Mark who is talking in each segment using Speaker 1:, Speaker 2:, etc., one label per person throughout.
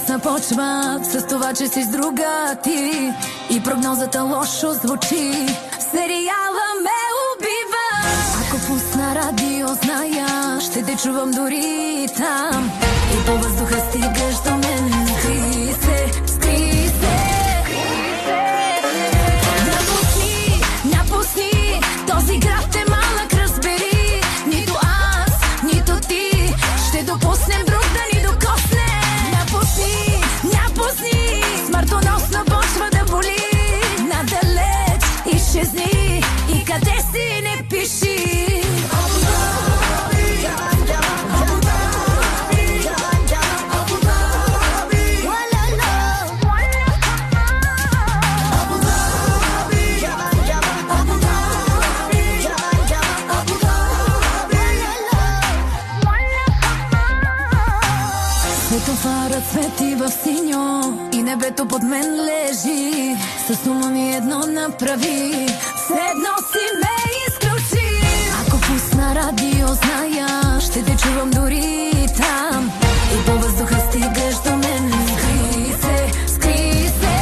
Speaker 1: започва с това, че си с друга ти и прогнозата лошо звучи. Сериала ме убива. Ако пусна радио, зная, ще те чувам дори там. И по въздуха стигаш до мен. Скри се, скри се. Напусни, напусни. Този град е малък, разбери. Нито аз, нито ти ще допуснем друг да ни докосне. Напусни, напусни. Смъртоносно почва да боли. Надалеч изчезни и къде си не пиши. Светофарът свети в синьо и небето под мен лежи. С ума ми едно направи, все едно си ме изключи. Ако пусна радио, зная, ще те чувам дори там. И по въздуха стигаш до мен. Скри се, скри се.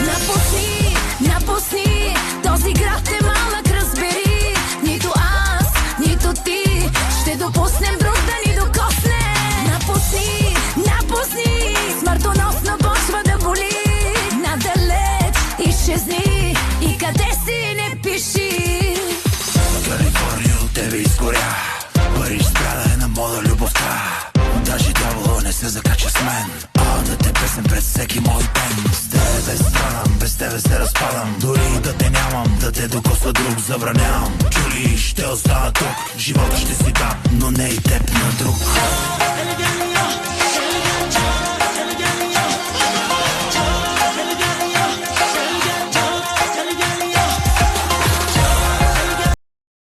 Speaker 1: Напусни, напусни. Този град е малък, разбери. Нито аз, нито ти ще допуснем друг да ни докосне. Напусни, напусни. Смъртоносно почва да боли. Надалеч изчезни и къде си не пиши.
Speaker 2: Калифорния от тебе изгоря. Париж страда е на мода любовта. Даже дявола не се закача с мен. Да те песен през всеки мой ден. С тебе станам, без тебе се разпадам. Дори да те нямам, да те докосва друг забранявам. Чули, ще остана тук. Живота ще си дам, но не и теб на друг.